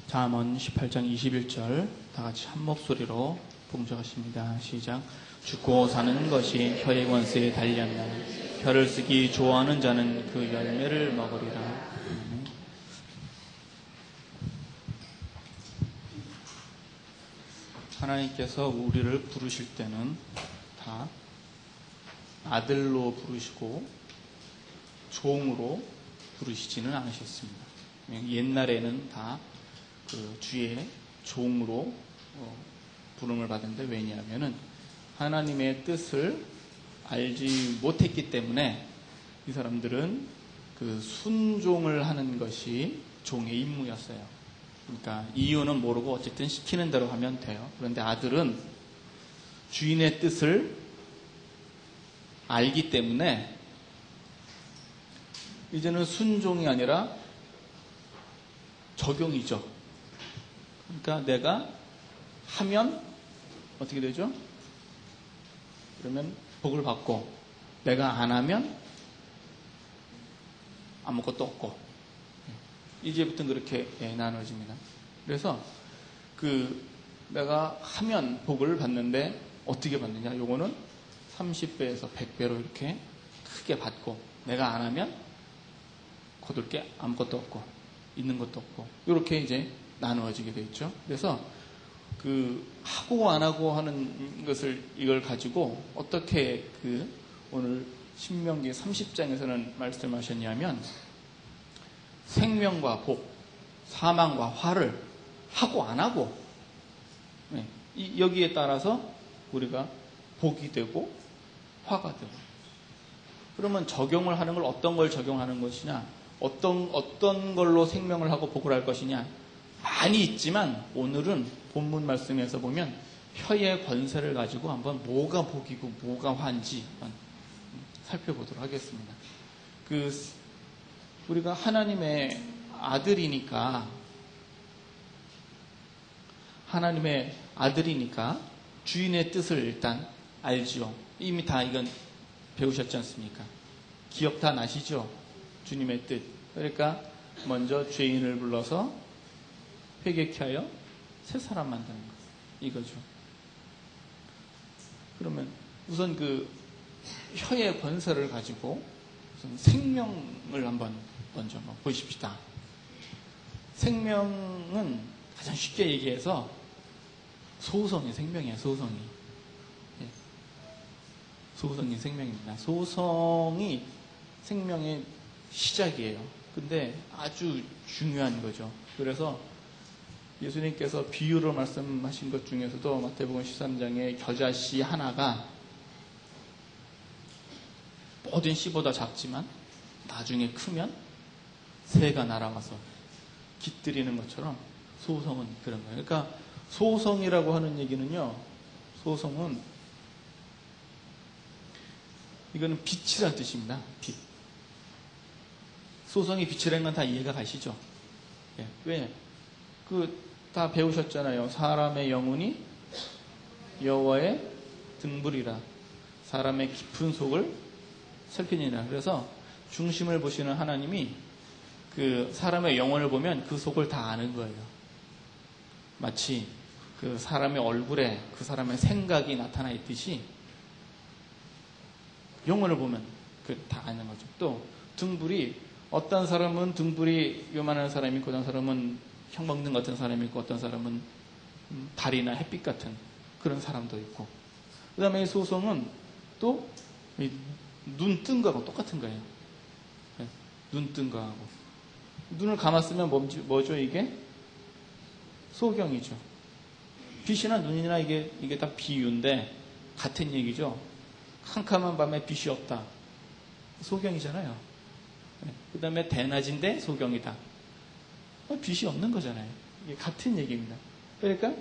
잠언 18장 21절 다 같이 한 목소리로 봉독하십니다. 시작. 죽고 사는 것이 혀의 권세에 달렸나. 혀를 쓰기 좋아하는 자는 그 열매를 먹으리라. 하나님께서 우리를 부르실 때는 다 아들로 부르시고 종으로 부르시지는 않으셨습니다. 옛날에는 다 그 주의 종으로 부름을 받은데, 왜냐하면은 하나님의 뜻을 알지 못했기 때문에 이 사람들은 그 순종을 하는 것이 종의 임무였어요. 그러니까 이유는 모르고 어쨌든 시키는 대로 하면 돼요. 그런데 아들은 주인의 뜻을 알기 때문에 이제는 순종이 아니라 적용이죠. 그러니까 내가 하면 어떻게 되죠? 그러면 복을 받고, 내가 안 하면 아무것도 없고, 이제부터는 그렇게 나눠집니다. 그래서 내가 하면 복을 받는데 어떻게 받느냐? 요거는 30배에서 100배로 이렇게 크게 받고, 내가 안 하면 거둘 게 아무것도 없고, 있는 것도 없고, 이렇게 이제 나누어지게 되어 있죠. 그래서 하고 안 하고 하는 것을, 이걸 가지고 어떻게 오늘 신명기 30장에서는 말씀하셨냐면, 생명과 복, 사망과 화를 하고 안 하고, 여기에 따라서 우리가 복이 되고 화가 되고. 그러면 적용을 하는 걸, 어떤 걸 적용하는 것이냐, 어떤 걸로 생명을 하고 복을 할 것이냐, 많이 있지만 오늘은 본문 말씀에서 보면 혀의 권세를 가지고 한번 뭐가 복이고 뭐가 화인지 살펴보도록 하겠습니다. 우리가 하나님의 아들이니까 주인의 뜻을 일단 알지요. 이미 다 이건 배우셨지 않습니까? 기억 다 나시죠? 주님의 뜻. 그러니까 먼저 죄인을 불러서 회개케 하여 새 사람 만드는 것, 이거죠. 그러면 우선 혀의 권세를 가지고 우선 생명을 먼저 보십시다. 생명은 가장 쉽게 얘기해서 소성이 생명이에요. 소성이 생명입니다. 소성이 생명의 시작이에요. 근데 아주 중요한 거죠. 그래서 예수님께서 비유로 말씀하신 것 중에서도 마태복음 13장에 겨자씨 하나가 모든 씨보다 작지만 나중에 크면 새가 날아와서 깃들이는 것처럼 소성은 그런 거예요. 그러니까 소성이라고 하는 얘기는요, 소성은 이거는 빛이라는 뜻입니다. 빛. 소성이 빛이라는 건 다 이해가 가시죠? 왜? 다 배우셨잖아요. 사람의 영혼이 여호와의 등불이라, 사람의 깊은 속을 살피니라. 그래서 중심을 보시는 하나님이 사람의 영혼을 보면 그 속을 다 아는 거예요. 마치 사람의 얼굴에 그 사람의 생각이 나타나 있듯이 영혼을 보면 다 아는 거죠. 또 등불이, 어떤 사람은 등불이 요만한 사람이 있고, 어떤 사람은 형광등 같은 사람이 있고, 어떤 사람은 달이나 햇빛 같은 그런 사람도 있고, 그 다음에 이 소성은 또 눈 뜬 거하고 똑같은 거예요. 눈 뜬 거하고. 눈을 감았으면 뭐죠? 이게 소경이죠. 빛이나 눈이나 이게 다 비유인데 같은 얘기죠. 캄캄한 밤에 빛이 없다, 소경이잖아요. 그 다음에 대낮인데 소경이다, 빛이 없는 거잖아요. 이게 같은 얘기입니다. 그러니까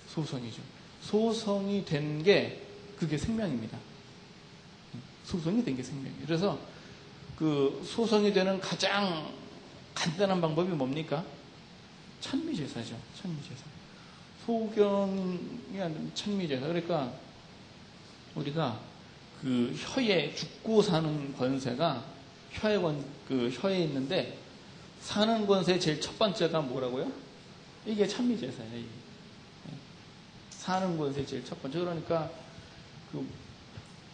소성이죠. 소성이 된 게 그게 생명입니다. 소성이 된 게 생명이에요. 그래서 소성이 되는 가장 간단한 방법이 뭡니까? 찬미제사죠. 찬미제사. 소경이 아니라 찬미제사. 그러니까 우리가 혀에 죽고 사는 권세가 혀에 있는데, 사는 권세의 제일 첫 번째가 뭐라고요? 이게 찬미제사예요. 이게. 사는 곳에 제일 첫 번째. 그러니까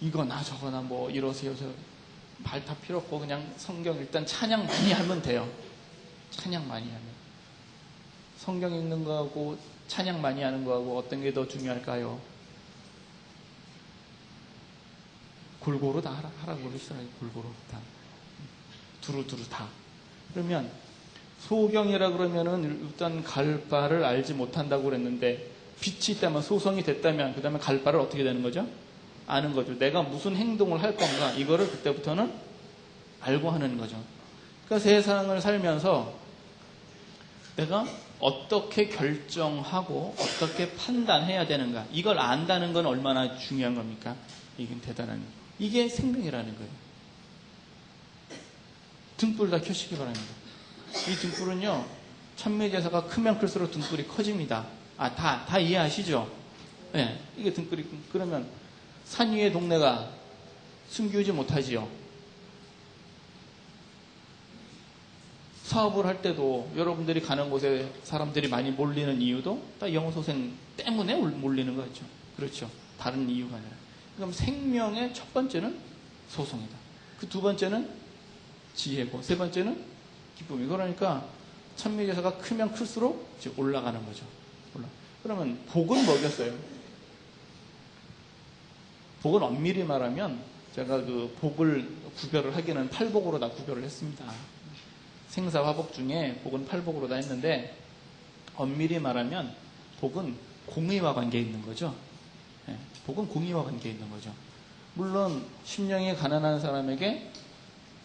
이거나 저거나 뭐 이러세요. 저 말 다 필요 없고 그냥 성경 일단 찬양 많이 하면 돼요. 찬양 많이 하면. 성경 읽는 거하고 찬양 많이 하는 거하고 어떤 게 더 중요할까요? 골고루 다 하라고 그러시더라고요. 골고루 다. 두루두루 다. 그러면 소경이라 그러면은 일단 갈 바를 알지 못한다고 그랬는데 빛이 있다면 소성이 됐다면 그 다음에 갈 바를 어떻게 되는 거죠? 아는 거죠. 내가 무슨 행동을 할 건가 이거를 그때부터는 알고 하는 거죠. 그러니까 세상을 살면서 내가 어떻게 결정하고 어떻게 판단해야 되는가 이걸 안다는 건 얼마나 중요한 겁니까? 이건 대단한 이게 생명이라는 거예요. 등불 다 켜시기 바랍니다. 이 등불은요 찬미제사가 크면 클수록 등불이 커집니다. 다 이해하시죠? 네, 이게 등불이 그러면 산 위의 동네가 숨기지 못하지요. 사업을 할 때도 여러분들이 가는 곳에 사람들이 많이 몰리는 이유도 다 영소생 때문에 몰리는 거죠. 그렇죠. 다른 이유가 아니라. 그럼 생명의 첫 번째는 소송이다. 그 두 번째는 지혜고 세 번째는 기쁨이. 그러니까 찬미제사가 크면 클수록 이제 올라가는 거죠. 그러면 복은 뭐겠어요? 복은 엄밀히 말하면 제가 그 복을 구별을 하기는 팔복으로 다 구별을 했습니다. 생사화복 중에 복은 팔복으로 다 했는데 엄밀히 말하면 복은 공의와 관계에 있는 거죠. 네, 복은 공의와 관계에 있는 거죠. 물론 심령이 가난한 사람에게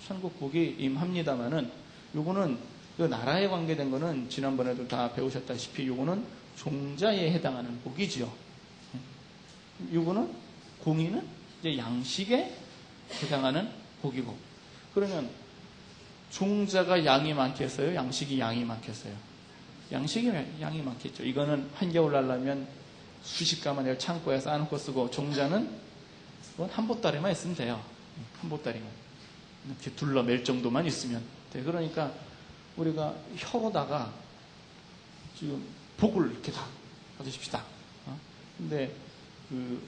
천국 복이 임합니다마는 요거는 그 나라에 관계된 거는 지난번에도 다 배우셨다시피 요거는 종자에 해당하는 복이지요. 요거는 공의는 이제 양식에 해당하는 복이고. 그러면 종자가 양이 많겠어요? 양식이 양이 많겠어요? 양식이 양이 많겠죠. 이거는 한겨울 날라면 수십 가만 내가 창고에 쌓아놓고 쓰고 종자는 한 보따리만 있으면 돼요. 한 보따리만. 이렇게 둘러맬 정도만 있으면 돼. 그러니까 우리가 혀로다가 지금 복을 이렇게 다 받으십시다. 근데 그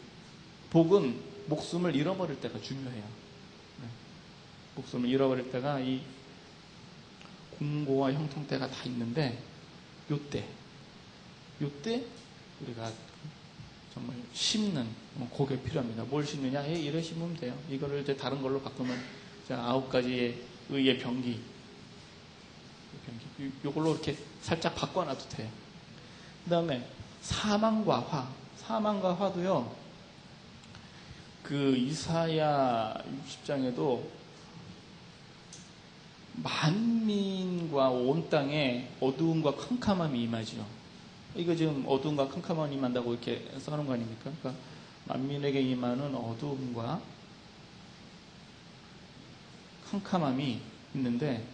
복은 목숨을 잃어버릴 때가 중요해요. 목숨을 잃어버릴 때가 이 공고와 형통때가 다 있는데 요때 우리가 정말 심는 고개 필요합니다. 뭘 심느냐? 이래 심으면 돼요. 이거를 이제 다른 걸로 바꾸면 9가지의 의의 병기 요걸로 이렇게 살짝 바꿔놔도 돼요. 그 다음에 사망과 화도요. 그 이사야 60장에도 만민과 온 땅에 어두움과 캄캄함이 임하지요. 이거 지금 어두움과 캄캄함이 임한다고 이렇게 써놓은 거 아닙니까? 그러니까 만민에게 임하는 어두움과 캄캄함이 있는데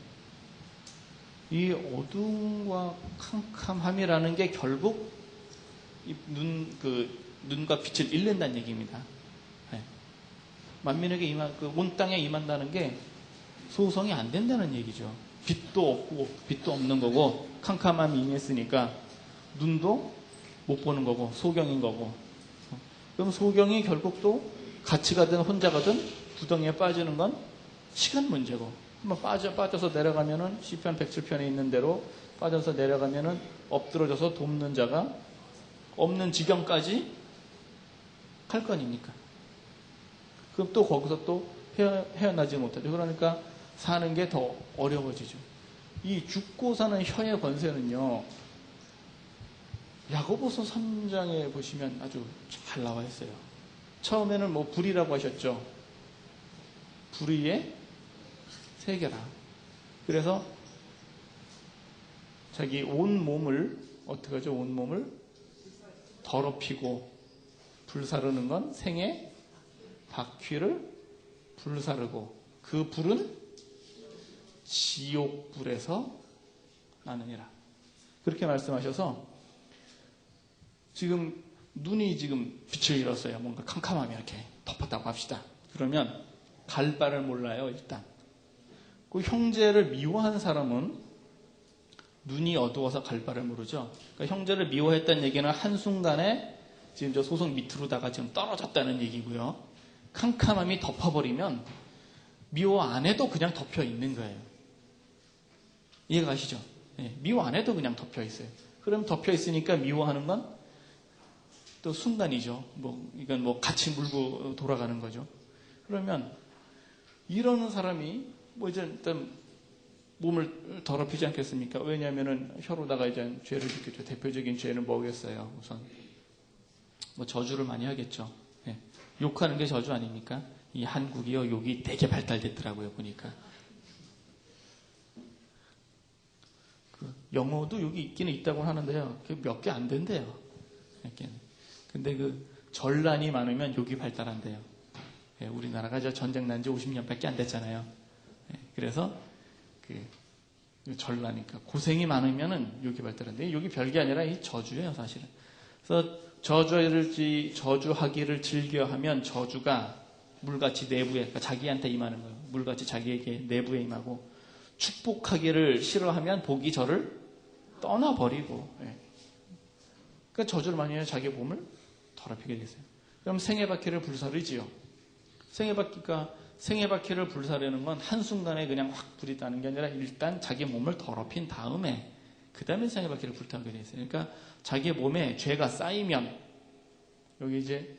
이 어두움과 캄캄함이라는 게 결국 눈과 빛을 잃는다는 얘기입니다. 네. 만민에게 온 땅에 임한다는 게 소성이 안 된다는 얘기죠. 빛도 없고 빛도 없는 거고 캄캄함이 임했으니까 눈도 못 보는 거고 소경인 거고. 그럼 소경이 결국 또 같이 가든 혼자 가든 구덩이에 빠지는 건 시간 문제고 한번 빠져서 내려가면은 시편 107편에 있는 대로 빠져서 내려가면은 엎드러져서 돕는 자가 없는 지경까지 갈 거 아닙니까? 그럼 또 거기서 또 헤어나지 못하죠. 그러니까 사는 게 더 어려워지죠. 이 죽고 사는 혀의 권세는요. 야고보서 3장에 보시면 아주 잘 나와 있어요. 처음에는 뭐 불이라고 하셨죠. 불의의 세계라. 그래서 자기 온 몸을 어떻게 하죠? 온 몸을 더럽히고 불사르는 건 생의 바퀴를 불사르고 그 불은 지옥불에서 나느니라. 그렇게 말씀하셔서 지금 눈이 지금 빛을 잃었어요. 뭔가 캄캄함이 이렇게 덮었다고 합시다. 그러면 갈 바를 몰라요. 일단 그 형제를 미워한 사람은 눈이 어두워서 갈 바를 모르죠. 그러니까 형제를 미워했다는 얘기는 한순간에 지금 저 소송 밑으로다가 지금 떨어졌다는 얘기고요. 캄캄함이 덮어버리면 미워 안 해도 그냥 덮여 있는 거예요. 이해가 가시죠? 네, 미워 안 해도 그냥 덮여 있어요. 그럼 덮여 있으니까 미워하는 건 또 순간이죠. 이건 같이 물고 돌아가는 거죠. 그러면 이러는 사람이 이제 일단 몸을 더럽히지 않겠습니까? 왜냐하면은 혀로다가 이제 죄를 짓겠죠. 대표적인 죄는 뭐겠어요? 우선 저주를 많이 하겠죠. 네. 욕하는 게 저주 아닙니까? 이 한국이요, 욕이 되게 발달됐더라고요, 보니까. 영어도 욕이 있기는 있다고 하는데요. 몇 개 안 된대요. 근데 전란이 많으면 욕이 발달한대요. 예, 우리나라가 전쟁 난 지 50년밖에 안 됐잖아요. 예, 그래서 전라니까 고생이 많으면은 욕이 발달한데 욕이 별게 아니라 이 저주예요, 사실은. 그래서 저주하기를 즐겨하면 저주가 물같이 내부에, 그러니까 자기한테 임하는 거예요. 물같이 자기에게 내부에 임하고, 축복하기를 싫어하면 복이 저를 떠나버리고. 예. 그러니까 저주를 많이 해야 자기 몸을 더럽히게 되세요. 그럼 생애바퀴를 불사르지요. 생애바퀴를 불사르는 건 한순간에 그냥 확 불이 나는 게 아니라 일단 자기 몸을 더럽힌 다음에 그 다음에 생애바퀴를 불타게 되어 있어요. 그러니까 자기 몸에 죄가 쌓이면, 여기 이제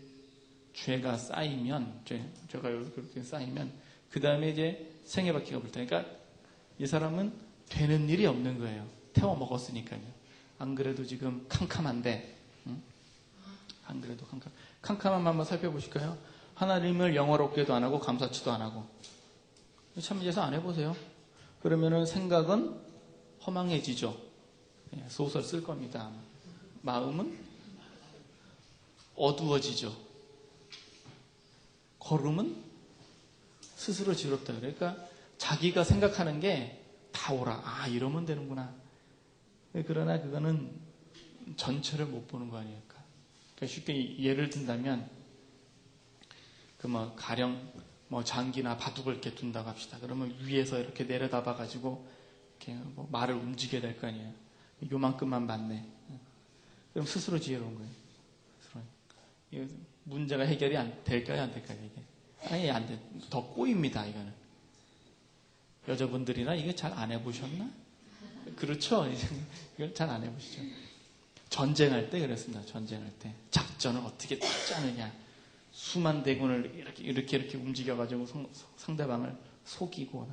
죄가 쌓이면, 죄가 그렇게 쌓이면 그 다음에 이제 생애바퀴가 불타. 그러니까 이 사람은 되는 일이 없는 거예요. 태워 먹었으니까요. 안 그래도 지금 캄캄한데, 안 그래도 캄캄함 한번 살펴보실까요? 하나님을 영화롭게도 안 하고 감사치도 안 하고. 참여해서 안 해보세요. 그러면은 생각은 허망해지죠. 소설 쓸 겁니다. 마음은 어두워지죠. 걸음은 스스로 지롭다. 그러니까 자기가 생각하는 게 다 오라. 이러면 되는구나. 그러나 그거는 전체를 못 보는 거 아닙니까? 그러니까 쉽게 예를 든다면, 가령 장기나 바둑을 이렇게 둔다고 합시다. 그러면 위에서 이렇게 내려다봐가지고 이렇게 말을 움직여야 될 거 아니에요. 요만큼만 맞네. 그럼 스스로 지혜로운 거예요. 스스로. 문제가 해결이 될까요, 안 될까요, 이게? 아예 안 돼. 더 꼬입니다, 이거는. 여자분들이나 이거 잘 안 해보셨나? 그렇죠? 이걸 잘 안 해보시죠. 전쟁할 때 그랬습니다. 전쟁할 때. 작전을 어떻게 짜느냐. 수만 대군을 이렇게 움직여가지고 상대방을 속이고.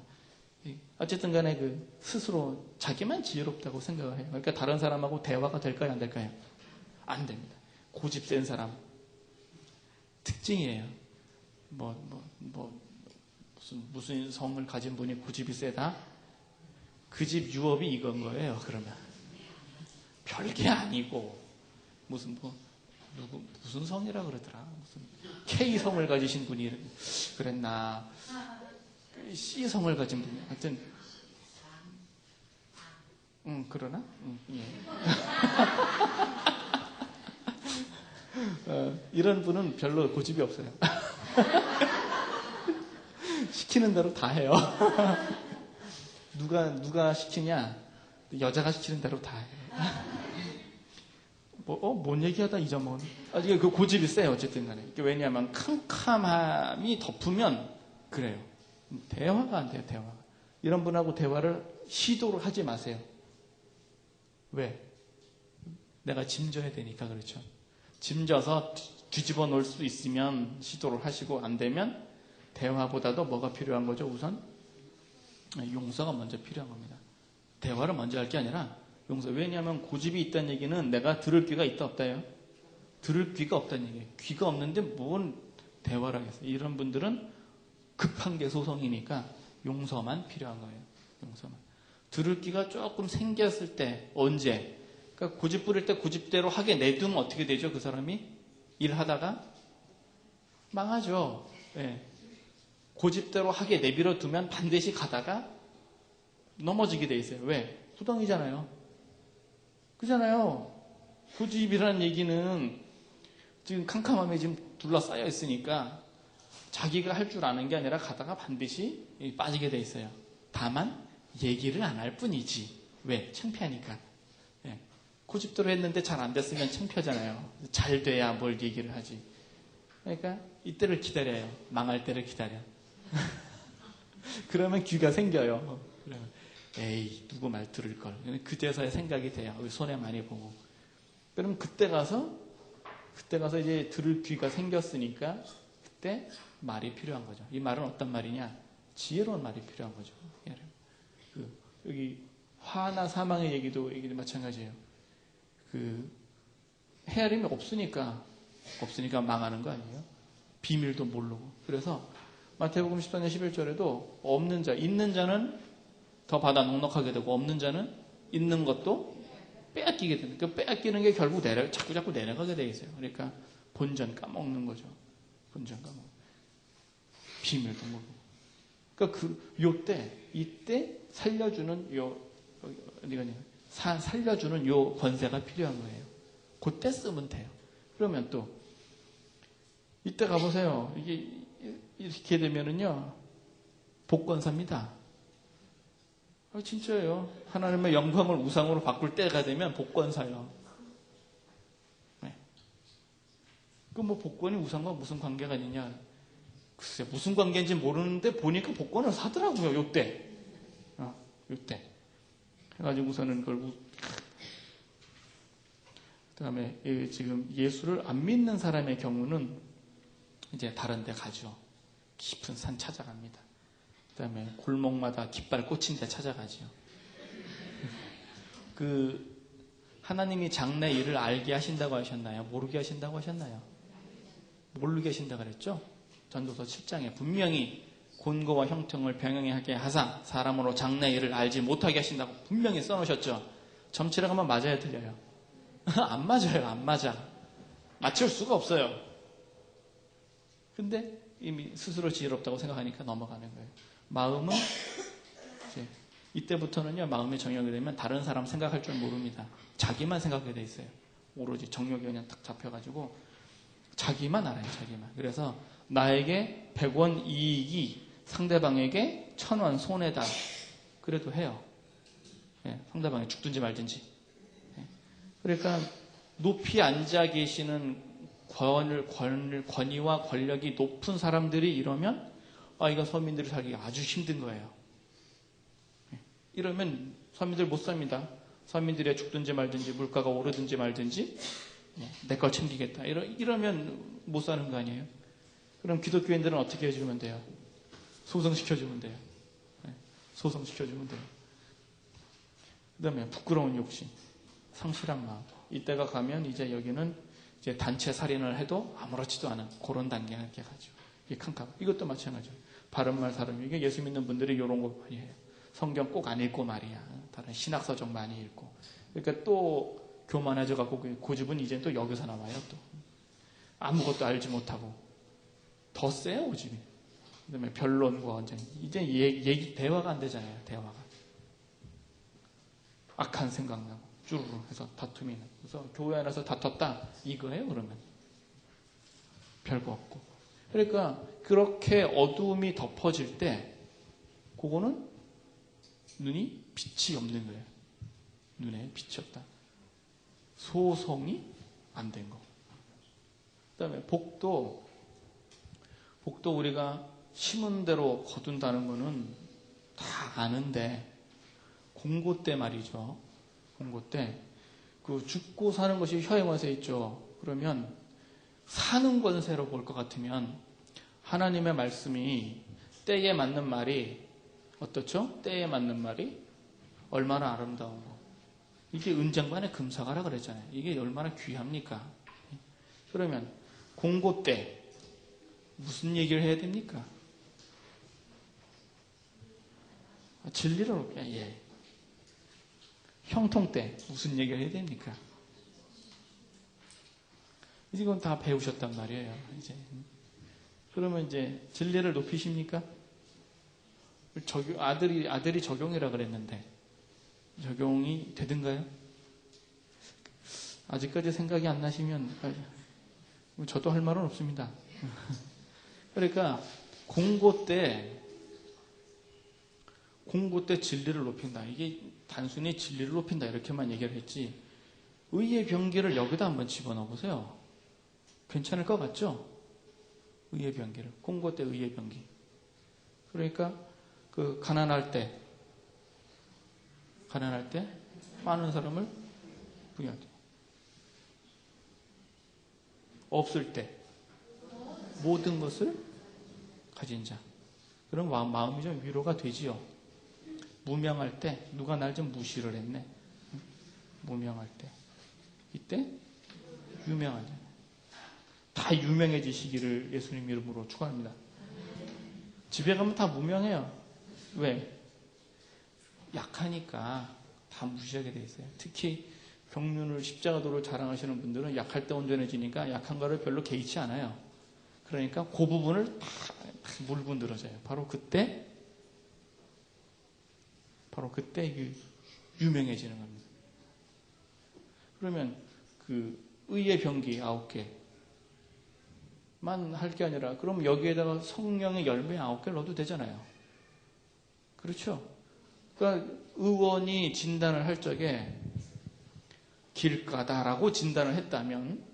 어쨌든 간에 스스로 자기만 지혜롭다고 생각을 해요. 그러니까 다른 사람하고 대화가 될까요, 안 될까요? 안 됩니다. 고집 센 사람. 특징이에요. 무슨 성을 가진 분이 고집이 세다? 그 집 유업이 이건 거예요, 그러면. 별게 아니고, 무슨 성이라 그러더라. 무슨 K성을 가지신 분이 그랬나. C성을 가진 분이. 하여튼, 그러나? 예. 이런 분은 별로 고집이 없어요. 시키는 대로 다 해요. 누가 시키냐? 여자가 시키는 대로 다 해. 뭔 얘기하다 잊어먹은. 이게 그 고집이 세요, 어쨌든 간에. 왜냐하면 캄캄함이 덮으면 그래요. 대화가 안 돼요, 대화가. 이런 분하고 대화를 시도를 하지 마세요. 왜? 내가 짐져야 되니까 그렇죠. 짐져서 뒤집어 놓을 수 있으면 시도를 하시고, 안 되면 대화보다도 뭐가 필요한 거죠? 우선 용서가 먼저 필요한 겁니다. 대화를 먼저 할 게 아니라 용서. 왜냐하면 고집이 있다는 얘기는 내가 들을 귀가 있다 없다예요? 들을 귀가 없다는 얘기예요. 귀가 없는데 뭔 대화를 하겠어요. 이런 분들은 급한 게 소송이니까 용서만 필요한 거예요. 용서만. 들을 귀가 조금 생겼을 때, 언제? 그러니까 고집 부릴 때 고집대로 하게 내두면 어떻게 되죠? 그 사람이 일하다가 망하죠. 네. 고집대로 하게 내버려 두면 반드시 가다가 넘어지게 돼 있어요. 왜? 부당이잖아요. 그잖아요. 고집이라는 얘기는 지금 캄캄함에 지금 둘러싸여 있으니까 자기가 할 줄 아는 게 아니라 가다가 반드시 빠지게 돼 있어요. 다만 얘기를 안 할 뿐이지. 왜? 창피하니까. 예. 고집대로 했는데 잘 안 됐으면 창피하잖아요. 잘 돼야 뭘 얘기를 하지. 그러니까 이때를 기다려요. 망할 때를 기다려. 그러면 귀가 생겨요. 그러면 에이 누구 말 들을 걸. 그제서야 생각이 돼요. 손해 많이 보고. 그럼 그때 가서 이제 들을 귀가 생겼으니까 그때 말이 필요한 거죠. 이 말은 어떤 말이냐? 지혜로운 말이 필요한 거죠. 여기 화나 사망의 얘기도 마찬가지예요. 헤아림이 없으니까 망하는 거 아니에요? 비밀도 모르고. 그래서 마태복음 14장 11절에도 없는 자, 있는 자는 더 받아 넉넉하게 되고 없는 자는 있는 것도 빼앗기게 되는. 그 빼앗기는 게 결국 자꾸 내려가게 돼 있어요. 그러니까 본전 까먹는 거죠. 본전 까먹는. 비밀도 모르고. 그러니까 이때 살려주는 살려주는 요 권세가 필요한 거예요. 그때 쓰면 돼요. 그러면 또 이때 가보세요. 이게 이렇게 되면은요 복권사입니다. 진짜예요. 하나님의 영광을 우상으로 바꿀 때가 되면 복권사요. 네. 복권이 우상과 무슨 관계가 있느냐? 글쎄 무슨 관계인지 모르는데 보니까 복권을 사더라고요. 요때 해가지고서는 그걸 그다음에 지금 예수를 안 믿는 사람의 경우는 이제 다른 데 가죠. 깊은 산 찾아갑니다. 그다음에 골목마다 깃발 꽂힌 데 찾아가죠. 하나님이 장래 일을 알게 하신다고 하셨나요? 모르게 하신다고 하셨나요? 모르게 하신다고 그랬죠? 전도서 7장에 분명히 곤고와 형통을 병행하게 하사 사람으로 장래 일을 알지 못하게 하신다고 분명히 써놓으셨죠? 점치러 가면 맞아야 틀려요? 안 맞아요. 안 맞아. 맞출 수가 없어요. 근데 이미 스스로 지혜롭다고 생각하니까 넘어가는 거예요. 마음은 이때부터는요 마음의 정욕이 되면 다른 사람 생각할 줄 모릅니다. 자기만 생각하게 돼 있어요. 오로지 정욕이 그냥 딱 잡혀가지고 자기만 알아요. 자기만. 그래서 나에게 100원 이익이 상대방에게 1000원 손해다. 그래도 해요. 상대방이 죽든지 말든지. 그러니까 높이 앉아 계시는 권위와 권력이 높은 사람들이 이러면 이거 서민들이 살기 아주 힘든 거예요. 이러면 서민들 못 삽니다. 서민들이 죽든지 말든지 물가가 오르든지 말든지 내 걸 챙기겠다. 이러면 못 사는 거 아니에요? 그럼 기독교인들은 어떻게 해주면 돼요? 소송시켜주면 돼요. 소송시켜주면 돼요. 그 다음에 부끄러운 욕심, 상실한 마음. 이때가 가면 이제 여기는 이제 단체 살인을 해도 아무렇지도 않은 그런 단계가 이렇게 가죠. 이게 캄캄. 이것도 마찬가지예요. 바른말 사람. 이게 예수 믿는 분들이 이런 거 많이 해요. 성경 꼭 안 읽고 말이야. 다른 신학서적 많이 읽고. 그러니까 또 교만해져 갖고 고집은 이제 또 여기서 나와요. 또 아무것도 알지 못하고 더 세요 고집이. 그다음에 변론과 언쟁. 이제 얘기 대화가 안 되잖아요. 대화가 악한 생각 나고 쭈르르 해서 다툼이 나고. 그래서 교회 안에서 다퉜다 이거예요. 그러면 별거 없고. 그러니까 그렇게 어두움이 덮어질 때 그거는 눈이 빛이 없는 거예요. 눈에 빛이 없다. 소송이 안 된 거. 그 다음에 복도 우리가 심은 대로 거둔다는 거는 다 아는데 공고 때 말이죠. 공고 때 죽고 사는 것이 혀에원세 있죠. 그러면 사는 권세로 볼 것 같으면 하나님의 말씀이 때에 맞는 말이 어떻죠? 때에 맞는 말이 얼마나 아름다운 거. 이게 은장반의 금사가라 그랬잖아요. 이게 얼마나 귀합니까? 그러면 공고 때 무슨 얘기를 해야 됩니까? 진리를 놓게. 형통 때 무슨 얘기를 해야 됩니까? 이건 다 배우셨단 말이에요. 이제 그러면 이제 진리를 높이십니까? 아들이 적용이라 그랬는데 적용이 되든가요? 아직까지 생각이 안 나시면 저도 할 말은 없습니다. 그러니까 공고 때 공고 때 진리를 높인다. 이게 단순히 진리를 높인다 이렇게만 얘기를 했지 의의 병기를 여기다 한번 집어넣어 보세요. 괜찮을 것 같죠? 의의 병기를. 공고 때 의의 병기. 그러니까 그 가난할 때 많은 사람을 부여하되 없을 때 모든 것을 가진 자. 그럼 마음이 좀 위로가 되지요. 무명할 때 누가 날 좀 무시를 했네. 무명할 때 이때 유명한 자. 다 유명해지시기를 예수님 이름으로 축원합니다. 집에 가면 다 무명해요. 왜? 약하니까 다 무시하게 돼 있어요. 특히 병륜을 십자가도를 자랑하시는 분들은 약할 때 온전해지니까 약한 거를 별로 개의치 않아요. 그러니까 그 부분을 다 물고 늘어져요. 바로 그때 유명해지는 겁니다. 그러면 그 의의 병기 9개만 할 게 아니라 그럼 여기에다가 성령의 열매 9개를 넣어도 되잖아요. 그렇죠? 그러니까 의원이 진단을 할 적에 길가다라고 진단을 했다면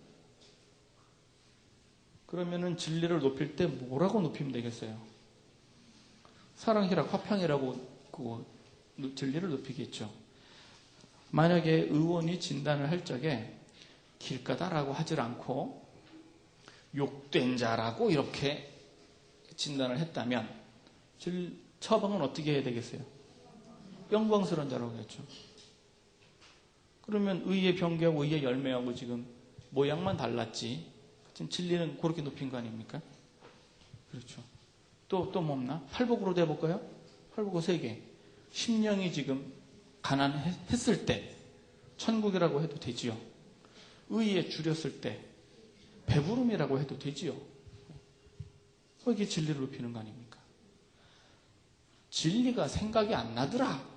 그러면은 진리를 높일 때 뭐라고 높이면 되겠어요? 사랑이라 화평이라고 그 진리를 높이겠죠. 만약에 의원이 진단을 할 적에 길가다라고 하질 않고 욕된 자라고 이렇게 진단을 했다면 처방은 어떻게 해야 되겠어요? 영광스러운 자라고 했죠. 그러면 의의 병기하고 의의 열매하고 지금 모양만 달랐지 지금 진리는 그렇게 높인 거 아닙니까? 그렇죠. 또 뭐 없나? 팔복으로 해볼까요? 팔복으로 3개. 심령이 지금 가난했을 때 천국이라고 해도 되지요. 의에 줄였을 때 배부름이라고 해도 되지요. 이게 진리를 높이는 거 아닙니까? 진리가 생각이 안 나더라.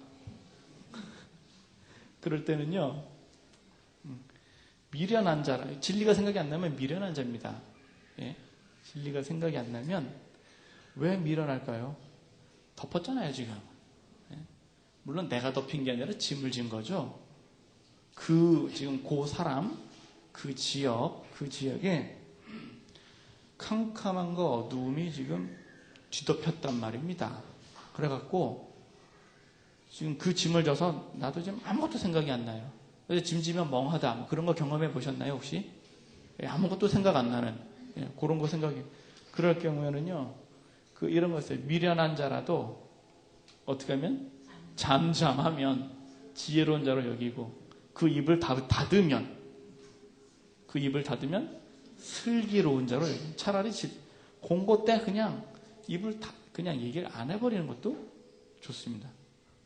그럴 때는요. 미련한 자라. 진리가 생각이 안 나면 미련한 자입니다. 예? 진리가 생각이 안 나면 왜 미련할까요? 덮었잖아요 지금. 예? 물론 내가 덮인 게 아니라 짐을 진 거죠. 지금 그 사람, 그 지역에 캄캄한 거 어두움이 지금 뒤덮였단 말입니다. 그래갖고 지금 그 짐을 져서 나도 지금 아무것도 생각이 안 나요. 그래서 짐 지면 멍하다. 뭐 그런 거 경험해 보셨나요 혹시? 예, 아무것도 생각 안 나는 그런 거 생각이. 그럴 경우에는요. 이런 거 있어요. 미련한 자라도 어떻게 하면 잠잠하면 지혜로운 자로 여기고 그 입을 닫으면 슬기로운 자로 여기고 차라리 공고 때 그냥 입을 그냥 얘기를 안 해버리는 것도 좋습니다.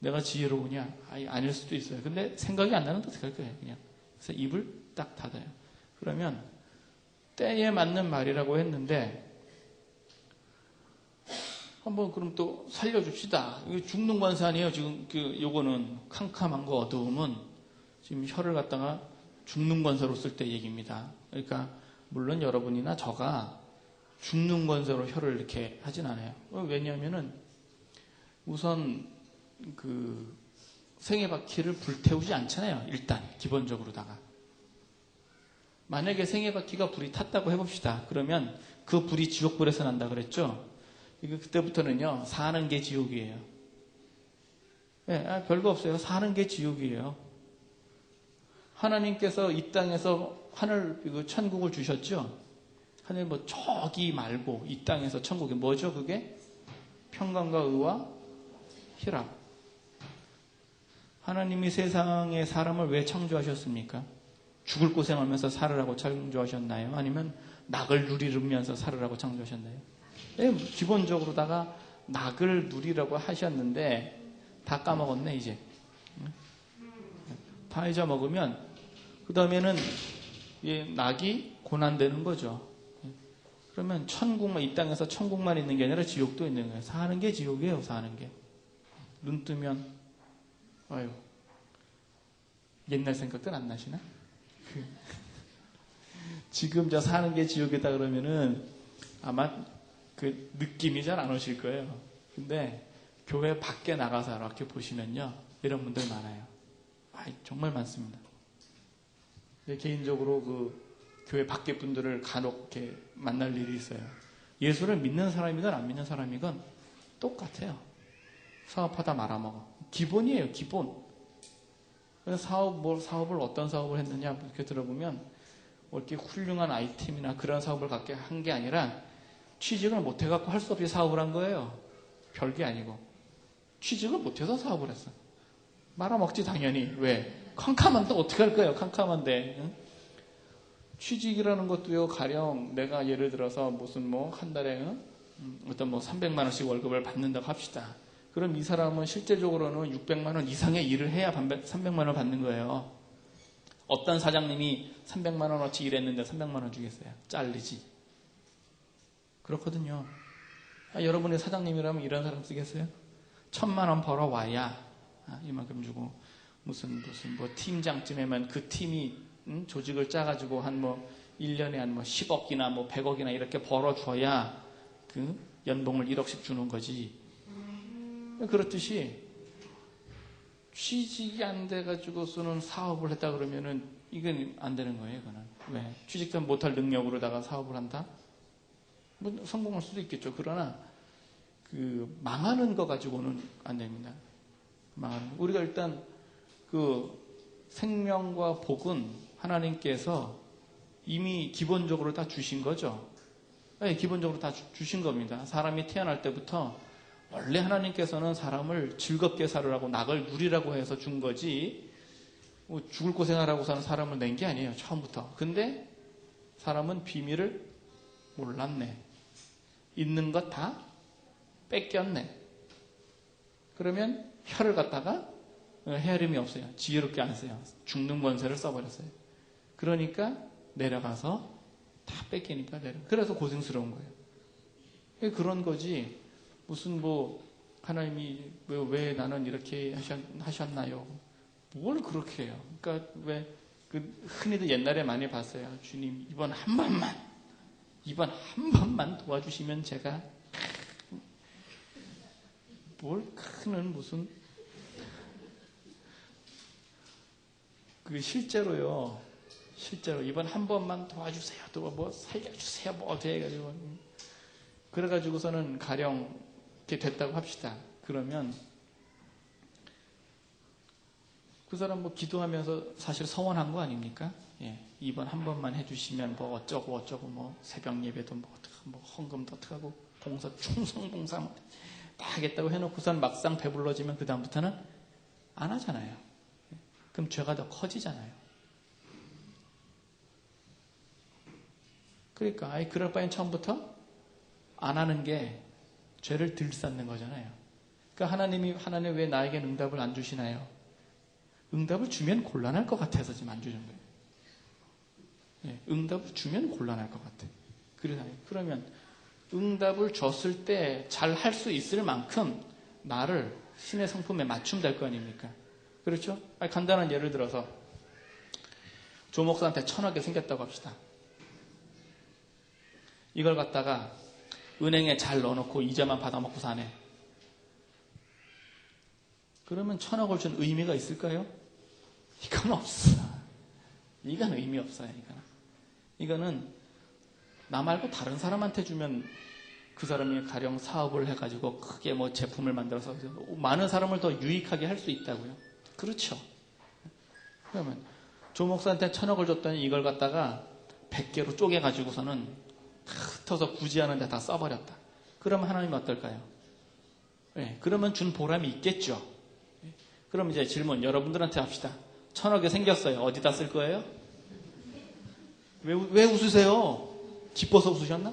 내가 지혜로우냐? 아닐 수도 있어요. 근데 생각이 안 나는 또 어떻게 할 거예요, 그냥. 그래서 입을 딱 닫아요. 그러면 때에 맞는 말이라고 했는데 한번 그럼 또 살려줍시다. 이거 죽는 관사 아니에요. 지금 요거는 캄캄한 거 어두움은 지금 혀를 갖다가 죽는 관사로 쓸 때 얘기입니다. 그러니까 물론 여러분이나 저가 죽는 관사로 혀를 이렇게 하진 않아요. 왜냐하면은 우선 생애바퀴를 불태우지 않잖아요. 일단 기본적으로다가 만약에 생애바퀴가 불이 탔다고 해봅시다. 그러면 그 불이 지옥불에서 난다 그랬죠. 이거 그때부터는요 사는 게 지옥이에요. 네, 별거 없어요. 사는 게 지옥이에요. 하나님께서 이 땅에서 천국을 주셨죠. 하늘 저기 말고 이 땅에서 천국이 뭐죠? 그게 평강과 의와 희락. 하나님이 세상에 사람을 왜 창조하셨습니까? 죽을 고생하면서 살으라고 창조하셨나요? 아니면 낙을 누리면서 살으라고 창조하셨나요? 네, 기본적으로다가 낙을 누리라고 하셨는데 다 까먹었네 이제. 다 잊어먹으면 그 다음에는 낙이 고난되는 거죠. 그러면 이 땅에서 천국만 있는 게 아니라 지옥도 있는 거예요. 사는 게 지옥이에요. 사는 게. 눈 뜨면 아유 옛날 생각들 안 나시나? 지금 저 사는 게 지옥이다 그러면은 아마 그 느낌이 잘 안 오실 거예요. 근데 교회 밖에 나가서 이렇게 보시면요, 이런 분들 많아요. 정말 많습니다. 개인적으로 교회 밖에 분들을 간혹 이렇게 만날 일이 있어요. 예수를 믿는 사람이건 안 믿는 사람이건 똑같아요. 사업하다 말아먹어. 기본이에요, 기본. 그래서 사업을 어떤 사업을 했느냐 이렇게 들어보면 이렇게 훌륭한 아이템이나 그런 사업을 갖게 한 게 아니라 취직을 못해갖고 할 수 없이 사업을 한 거예요. 별게 아니고. 취직을 못해서 사업을 했어. 말아먹지 당연히. 왜? 캄캄한데 어떻게 할 거예요? 캄캄한데. 응? 취직이라는 것도요, 가령 내가 예를 들어서 무슨 한 달에 어떤 300만 원씩 월급을 받는다고 합시다. 그럼 이 사람은 실제적으로는 600만 원 이상의 일을 해야 300만 원을 받는 거예요. 어떤 사장님이 300만 원어치 일했는데 300만 원 주겠어요? 잘리지. 그렇거든요. 여러분의 사장님이라면 이런 사람 쓰겠어요? 1000만 원 벌어와야 이만큼 주고 무슨 팀장쯤에만 그 팀이 조직을 짜가지고 한 1년에 한 10억이나 100억이나 이렇게 벌어줘야 그 연봉을 1억씩 주는 거지. 그렇듯이 취직이 안 돼가지고서는 사업을 했다 그러면은 이건 안 되는 거예요. 이거는. 왜? 취직도 못할 능력으로다가 사업을 한다? 성공할 수도 있겠죠. 그러나 망하는 거 가지고는 안 됩니다. 우리가 일단 생명과 복은 하나님께서 이미 기본적으로 다 주신 거죠. 네, 기본적으로 다 주신 겁니다. 사람이 태어날 때부터 원래 하나님께서는 사람을 즐겁게 살으라고 낙을 누리라고 해서 준 거지 죽을 고생하라고 사는 사람을 낸 게 아니에요. 처음부터. 근데 사람은 비밀을 몰랐네. 있는 것 다 뺏겼네. 그러면 혀를 갖다가 헤아림이 없어요. 지혜롭게 안 써요. 죽는 권세를 써버렸어요. 그러니까 내려가서 다 뺏기니까 그래서 고생스러운 거예요. 그런 거지. 무슨 하나님이 왜 나는 이렇게 하셨나요? 뭘 그렇게 해요? 그러니까 왜 흔히들 옛날에 많이 봤어요. 주님 이번 한 번만 도와주시면 제가 뭘 크는 무슨 실제로 이번 한 번만 도와주세요. 또 살려주세요. 어떻게 해가지고 그래가지고서는 가령 이렇게 됐다고 합시다. 그러면 그 사람 기도하면서 사실 서원한 거 아닙니까? 예, 이번 한 번만 해주시면 어쩌고 새벽 예배도 헌금도 어떻게 하고 충성봉사 다 하겠다고 해놓고선 막상 배불러지면 그 다음부터는 안 하잖아요. 그럼 죄가 더 커지잖아요. 그러니까 그럴 바엔 처음부터 안 하는 게 죄를 덜 쌓는 거잖아요. 그러니까 하나님 왜 나에겐 응답을 안 주시나요? 응답을 주면 곤란할 것 같아서 지금 안 주는 거예요. 예, 응답을 주면 곤란할 것 같아. 그러면 응답을 줬을 때 잘 할 수 있을 만큼 나를 신의 성품에 맞추면 될 거 아닙니까? 그렇죠? 간단한 예를 들어서 조 목사한테 1000억이 생겼다고 합시다. 이걸 갖다가 은행에 잘 넣어놓고 이자만 받아먹고 사네. 그러면 1000억을 준 의미가 있을까요? 이건 없어. 이건 의미 없어요. 이거는 나 말고 다른 사람한테 주면 그 사람이 가령 사업을 해가지고 크게 제품을 만들어서 많은 사람을 더 유익하게 할 수 있다고요. 그렇죠. 그러면 조 목사한테 1000억을 줬더니 이걸 갖다가 100개로 쪼개가지고서는 흩어서 굳이 하는데 다 써버렸다. 그러면 하나님은 어떨까요? 네, 그러면 준 보람이 있겠죠. 그럼 이제 질문 여러분들한테 합시다. 1000억이 생겼어요. 어디다 쓸 거예요? 왜 웃으세요? 기뻐서 웃으셨나?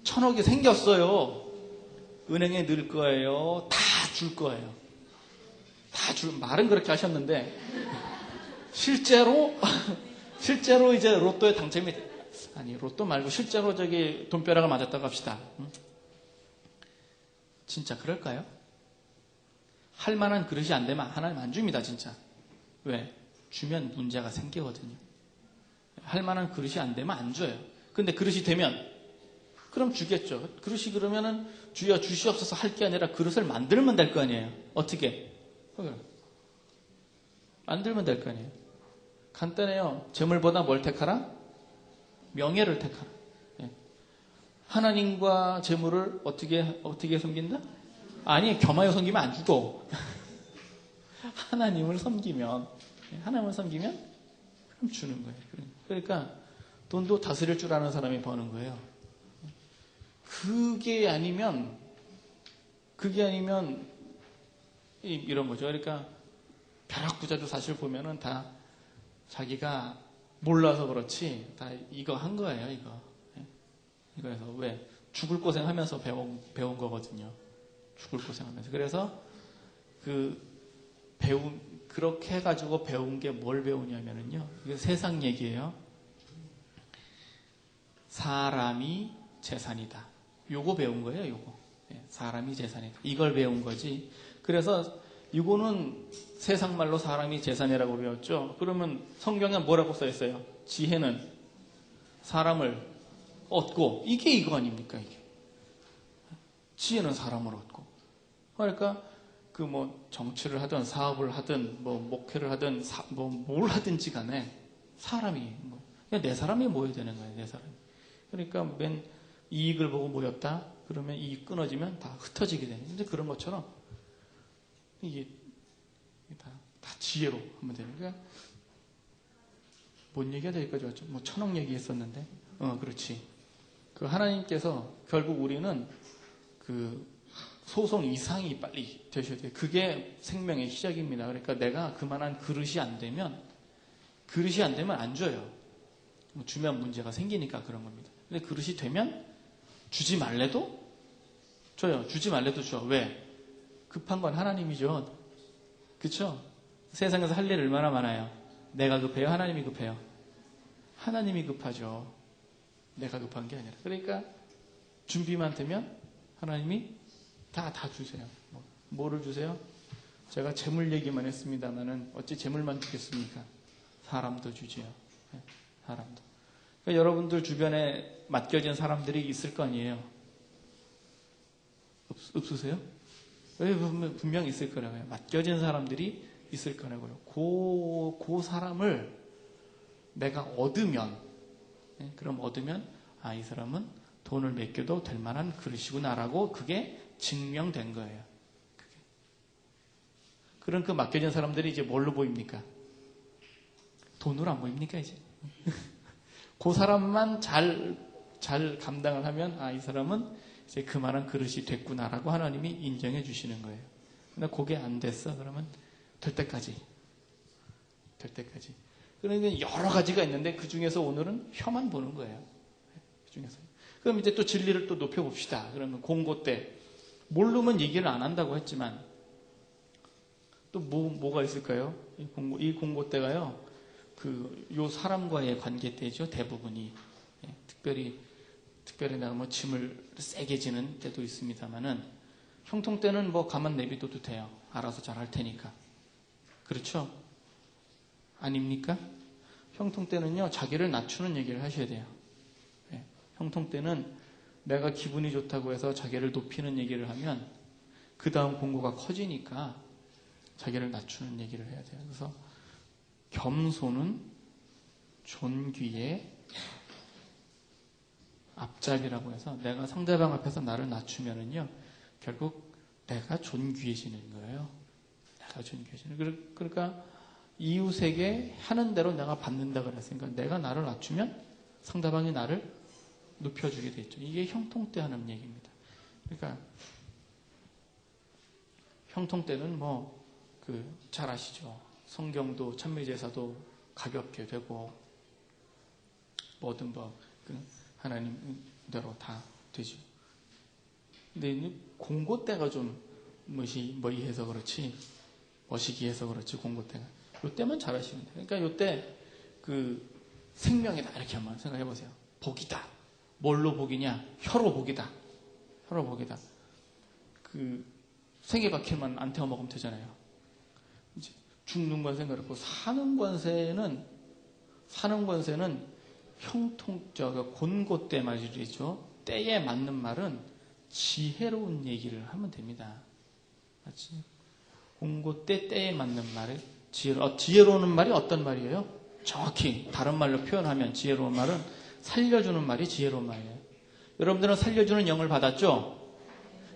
1000억이 생겼어요. 은행에 넣을 거예요? 다 줄 거예요? 말은 그렇게 하셨는데 실제로 이제 로또에 당첨이 로또 말고 실제로 돈벼락을 맞았다고 합시다. 진짜 그럴까요? 할 만한 그릇이 안 되면 하나님 안 줍니다, 진짜. 왜? 주면 문제가 생기거든요. 할 만한 그릇이 안 되면 안 줘요. 근데 그릇이 되면 그럼 주겠죠. 그릇이 그러면은 주여 주시옵소서 할 게 아니라 그릇을 만들면 될 거 아니에요. 어떻게? 만들면 될 거 아니에요. 간단해요. 재물보다 뭘 택하라? 명예를 택하라. 예. 하나님과 재물을 어떻게 섬긴다? 아니, 겸하여 섬기면 안 주고 하나님을 섬기면 그럼 주는 거예요. 그러니까 돈도 다스릴 줄 아는 사람이 버는 거예요. 그게 아니면 이런 거죠. 그러니까 벼락부자도 사실 보면은 다 자기가 몰라서 그렇지 다 이거 한 거예요. 이거에서 왜 죽을 고생하면서 배운 거거든요. 죽을 고생하면서. 그래서 그렇게 해가지고 배운 게 뭘 배우냐면은요. 이거 세상 얘기예요. 사람이 재산이다. 요거 배운 거예요. 요거. 사람이 재산이다. 이걸 배운 거지. 그래서 이거는 세상 말로 사람이 재산이라고 배웠죠. 그러면 성경에 뭐라고 써 있어요? 지혜는 사람을 얻고, 이게 이거 아닙니까? 이게. 지혜는 사람을 얻고. 그러니까 정치를 하든 사업을 하든 목회를 하든 뭘 하든지 간에 사람이 그냥 내 사람이 모여야 되는 거예요. 내 사람이. 그러니까 맨 이익을 보고 모였다. 그러면 이익 끊어지면 다 흩어지게 되는. 근데 그런 것처럼 이게 다 지혜로 하면 되는 거야. 뭔 얘기가 여기까지 왔죠? 천억 얘기했었는데. 그렇지. 하나님께서 결국 우리는 소송 이상이 빨리 되셔야 돼요. 그게 생명의 시작입니다. 그러니까 내가 그만한 그릇이 안 되면 안 줘요. 주면 문제가 생기니까 그런 겁니다. 근데 그릇이 되면 주지 말래도 줘요. 주지 말래도 줘. 왜? 급한 건 하나님이죠. 그렇죠? 세상에서 할 일 얼마나 많아요. 내가 급해요? 하나님이 급해요? 하나님이 급하죠. 내가 급한 게 아니라. 그러니까 준비만 되면 하나님이 다 주세요. 뭐를 주세요? 제가 재물 얘기만 했습니다만은 어찌 재물만 주겠습니까? 사람도 주지요. 사람도. 그러니까 여러분들 주변에 맡겨진 사람들이 있을 거 아니에요. 없으세요? 분명히 있을 거라고요. 맡겨진 사람들이 있을 거라고요. 그 사람을 내가 얻으면, 그럼 이 사람은 돈을 맡겨도 될 만한 그릇이구나라고 그게 증명된 거예요. 그런 맡겨진 사람들이 이제 뭘로 보입니까? 돈으로 안 보입니까, 이제? 그 사람만 잘 감당을 하면, 이 사람은 이제 그만한 그릇이 됐구나라고 하나님이 인정해 주시는 거예요. 근데 그게 안 됐어. 그러면 될 때까지. 그러니까 여러 가지가 있는데 그 중에서 오늘은 혀만 보는 거예요. 그 중에서. 그럼 이제 또 진리를 또 높여봅시다. 그러면 공고 때. 모르면 얘기를 안 한다고 했지만 또 뭐가 있을까요? 이 공고 때가요. 요 사람과의 관계 때죠. 대부분이. 특별히 내가 짐을 세게 지는 때도 있습니다만은 형통 때는 가만 내비둬도 돼요. 알아서 잘 할 테니까. 그렇죠? 아닙니까? 형통 때는요. 자기를 낮추는 얘기를 하셔야 돼요. 형통 때는 내가 기분이 좋다고 해서 자기를 높이는 얘기를 하면 그 다음 공고가 커지니까 자기를 낮추는 얘기를 해야 돼요. 그래서 겸손은 존귀의 앞잡이라고 해서 내가 상대방 앞에서 나를 낮추면은요 결국 내가 존귀해지는 거예요. 내가 존귀해지는 거예요. 그러니까 이웃에게 하는 대로 내가 받는다 그랬으니까 내가 나를 낮추면 상대방이 나를 높여주게 되죠. 이게 형통 때 하는 얘기입니다. 그러니까 형통 때는 잘 아시죠. 성경도 찬미제사도 가볍게 되고 뭐든 하나님대로 다 되죠. 근데 공고 때가 좀 머리해서 그렇지 머시기해서 그렇지 공고 때가 요 때만 잘 하시면 돼요. 그러니까 요 때 생명이다 이렇게 한번 생각해 보세요. 복이다. 뭘로 복이냐? 혀로 복이다. 혀로 복이다. 생애박힐만 안 태워 먹으면 되잖아요. 이제 죽는 권세는 그렇고 사는 권세는 곤고 때 말이죠. 때에 맞는 말은 지혜로운 얘기를 하면 됩니다. 맞지? 공고 때에 맞는 말을 지혜로운 말이 어떤 말이에요? 정확히 다른 말로 표현하면 지혜로운 말은 살려주는 말이 지혜로운 말이에요. 여러분들은 살려주는 영을 받았죠?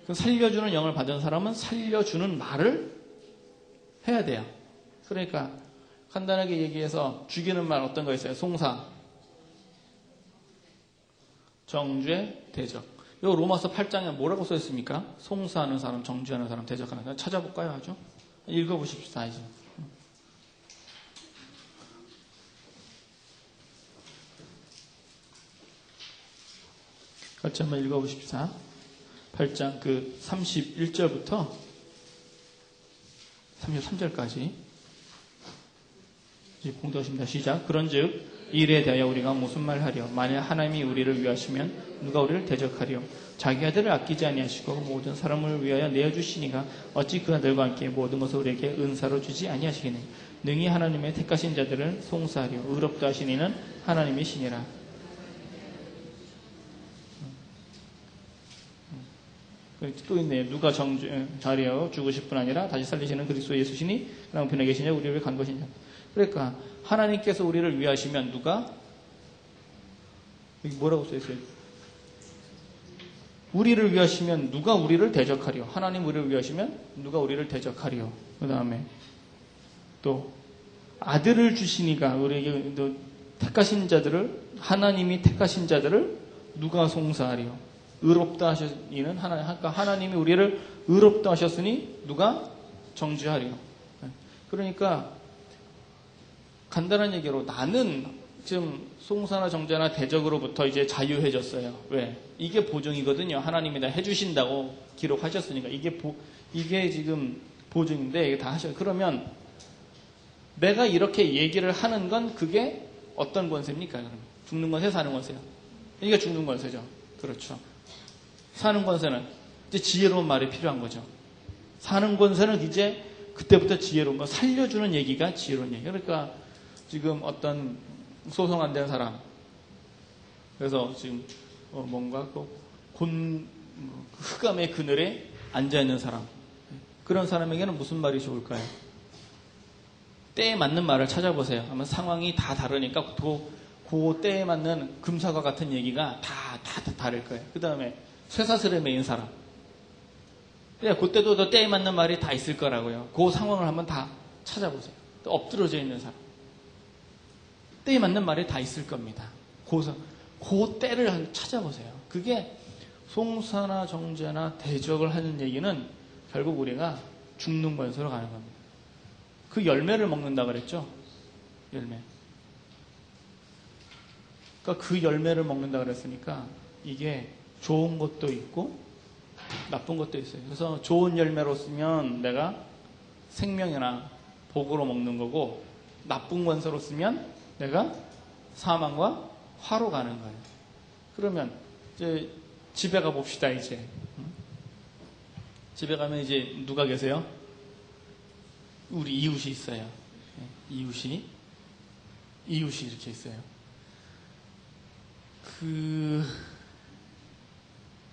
그 살려주는 영을 받은 사람은 살려주는 말을 해야 돼요. 그러니까 간단하게 얘기해서 죽이는 말 어떤 거 있어요? 송사, 정죄, 대적. 이 로마서 8장에 뭐라고 써 있습니까? 송사하는 사람, 정죄하는 사람, 대적하는 사람. 찾아볼까요? 아주? 읽어보십시다. 이제. 같이 한번 읽어보십시다. 8장 31절부터 33절까지 이제 공부하십니다. 시작. 그런즉 일에 대하여 우리가 무슨 말 하려? 만일 하나님이 우리를 위하시면 누가 우리를 대적하려? 자기 아들을 아끼지 아니하시고 모든 사람을 위하여 내어주시니가 어찌 그 아들과 함께 모든 것을 우리에게 은사로 주지 아니하시겠느냐? 능히 하나님의 택하신 자들을 송사하려 의롭다 하신 이는 하나님의 신이라. 또 있네요. 누가 자리하여 죽으실 뿐 아니라 다시 살리시는 그리스도 예수시니 그랑 편에 계시냐 우리를 간 것이냐. 그러니까 하나님께서 우리를 위하시면 누가 여기 뭐라고 써있어요? 우리를 위하시면 누가 우리를 대적하리요? 하나님 우리를 위하시면 누가 우리를 대적하리요? 그 다음에 또 아들을 주시니가 우리에게 택하신 자들을 하나님이 택하신 자들을 누가 송사하리요? 의롭다 하시니는 하나님이 우리를 의롭다 하셨으니 누가 정죄하리요? 그러니까 간단한 얘기로 나는 지금 송사나 정죄나 대적으로부터 이제 자유해졌어요. 왜? 이게 보증이거든요. 하나님이 다 해주신다고 기록하셨으니까 이게 지금 보증인데 이게 다 하셔요. 그러면 내가 이렇게 얘기를 하는 건 그게 어떤 권세입니까? 그러면 죽는 권세, 사는 권세요. 이게 죽는 권세죠. 그렇죠. 사는 권세는 이제 지혜로운 말이 필요한 거죠. 사는 권세는 이제 그때부터 지혜로운 거, 살려주는 얘기가 지혜로운 얘기. 그러니까 지금 어떤 소송 안 된 사람, 그래서 지금 뭔가 흑암의 그늘에 앉아있는 사람, 그런 사람에게는 무슨 말이 좋을까요? 때에 맞는 말을 찾아보세요. 아마 상황이 다 다르니까 그 때에 맞는 금사과 같은 얘기가 다 다를 거예요. 그 다음에 쇠사슬에 매인 사람. 그때도 때에 맞는 말이 다 있을 거라고요. 그 상황을 한번 다 찾아보세요. 또 엎드러져 있는 사람. 때에 맞는 말이 다 있을 겁니다. 그 때를 찾아보세요. 그게 송사나 정죄나 대적을 하는 얘기는 결국 우리가 죽는 권세로 가는 겁니다. 그 열매를 먹는다 그랬죠? 열매. 그러니까 그 열매를 먹는다 그랬으니까 이게 좋은 것도 있고 나쁜 것도 있어요. 그래서 좋은 열매로 쓰면 내가 생명이나 복으로 먹는 거고 나쁜 권세로 쓰면 내가 사망과 화로 가는 거예요. 그러면 이제 집에 가 봅시다. 이제 집에 가면 이제 누가 계세요? 우리 이웃이 있어요. 이웃이 이렇게 있어요.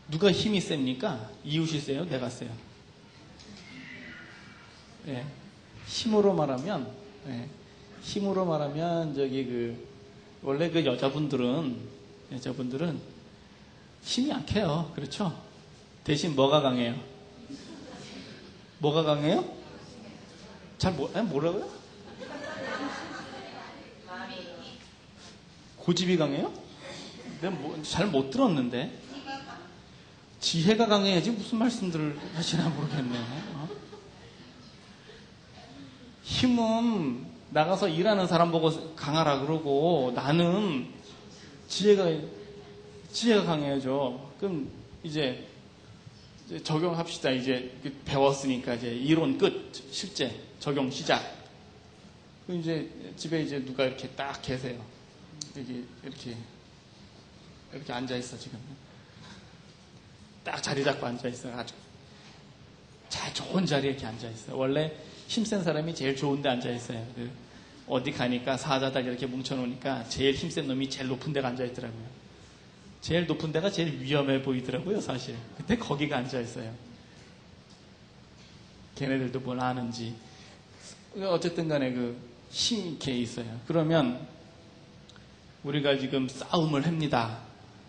누가 힘이 셉니까? 이웃이 세요? 내가 세요? 네. 힘으로 말하면 원래 그 여자분들은 힘이 약해요. 그렇죠? 대신 뭐가 강해요? 뭐가 강해요? 뭐라고요? 고집이 강해요? 내가 잘 못 들었는데. 지혜가 강해야지 무슨 말씀들을 하시나 모르겠네. 힘은 나가서 일하는 사람 보고 강하라 그러고 나는 지혜가 강해야죠. 그럼 이제 적용합시다. 이제 배웠으니까 이제 이론 끝, 실제 적용 시작. 그럼 이제 집에 이제 누가 이렇게 딱 계세요. 이렇게 앉아 있어 지금. 딱 자리 잡고 앉아 있어요. 아주 잘 좋은 자리에 이렇게 앉아 있어요. 원래 힘센 사람이 제일 좋은 데 앉아 있어요. 어디 가니까 사자들 이렇게 뭉쳐놓으니까 제일 힘센 놈이 제일 높은 데가 앉아 있더라고요. 제일 높은 데가 제일 위험해 보이더라고요, 사실. 근데 거기가 앉아있어요. 걔네들도 뭘 아는지. 어쨌든 간에 그 힘이 이렇게 있어요. 그러면 우리가 지금 싸움을 합니다.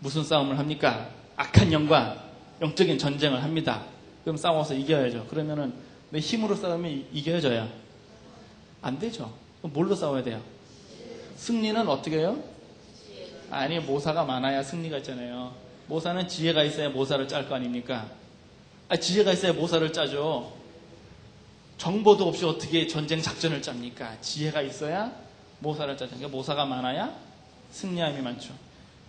무슨 싸움을 합니까? 악한 영과 영적인 전쟁을 합니다. 그럼 싸워서 이겨야죠. 그러면은 내 힘으로 싸우면 이겨져야 안 되죠. 그럼 뭘로 싸워야 돼요? 승리는 어떻게 해요? 아니, 모사가 많아야 승리가 있잖아요. 모사는 지혜가 있어야 모사를 짤 거 아닙니까? 지혜가 있어야 모사를 짜죠. 정보도 없이 어떻게 전쟁 작전을 짭니까? 지혜가 있어야 모사를 짜죠. 그러니까 모사가 많아야 승리함이 많죠.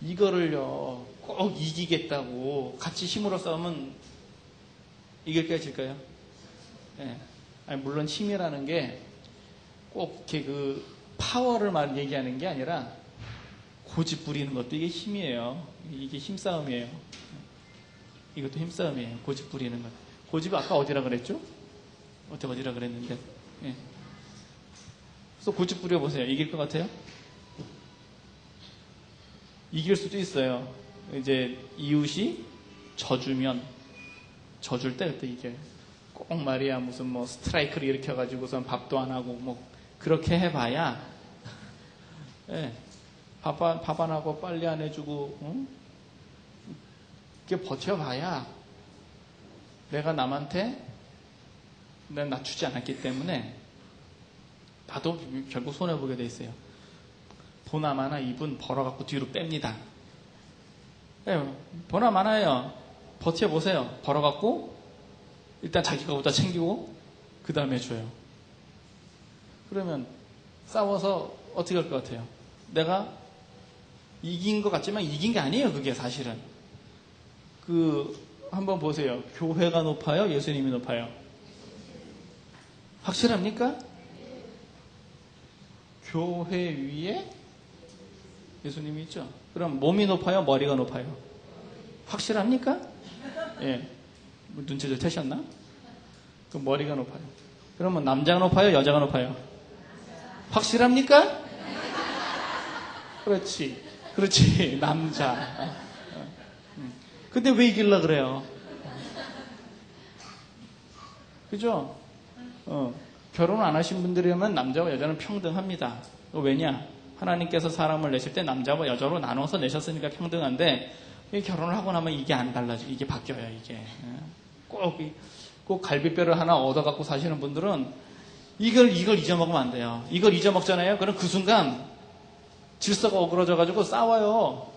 이거를요, 꼭 이기겠다고 같이 힘으로 싸우면 이길까요, 질까요? 네. 아니, 물론 힘이라는 게 꼭 이렇게 그 파워를 얘기하는 게 아니라 고집 부리는 것도 이게 힘이에요. 이게 힘싸움이에요. 이것도 힘싸움이에요. 고집 부리는 것. 고집이 아까 어디라 그랬죠? 어디라 그랬는데. 예. 그래서 고집 부려보세요. 이길 것 같아요? 이길 수도 있어요. 이제 이웃이 져주면, 져줄 때 그때 이겨요. 꼭 말이야 무슨 뭐 스트라이크를 일으켜가지고선 밥도 안 하고 뭐 그렇게 해봐야, 예. 밥 안 하고 빨리 안 해주고, 응? 이렇게 버텨봐야 내가 남한테 내가 낮추지 않았기 때문에 나도 결국 손해보게 돼 있어요. 보나마나 입은 벌어갖고 뒤로 뺍니다. 네, 보나마나요. 버텨보세요. 벌어갖고 일단 자기 거보다 챙기고 그 다음에 줘요. 그러면 싸워서 어떻게 할 것 같아요? 내가 이긴 것 같지만 이긴 게 아니에요. 그게 사실은. 한번 보세요. 교회가 높아요? 예수님이 높아요? 확실합니까? 교회 위에 예수님이 있죠. 그럼 몸이 높아요? 머리가 높아요? 확실합니까? 예. 눈치를 채셨나? 그럼 머리가 높아요. 그러면 남자가 높아요? 여자가 높아요? 확실합니까? 그렇지. 남자. 근데 왜 이길라 그래요? 그죠? 결혼 안 하신 분들이라면 남자와 여자는 평등합니다. 왜냐? 하나님께서 사람을 내실 때 남자와 여자로 나눠서 내셨으니까 평등한데, 결혼을 하고 나면 이게 안 달라져. 이게 바뀌어요, 이게. 꼭 갈비뼈를 하나 얻어갖고 사시는 분들은 이걸 잊어먹으면 안 돼요. 이걸 잊어먹잖아요. 그럼 그 순간 질서가 어그러져가지고 싸워요.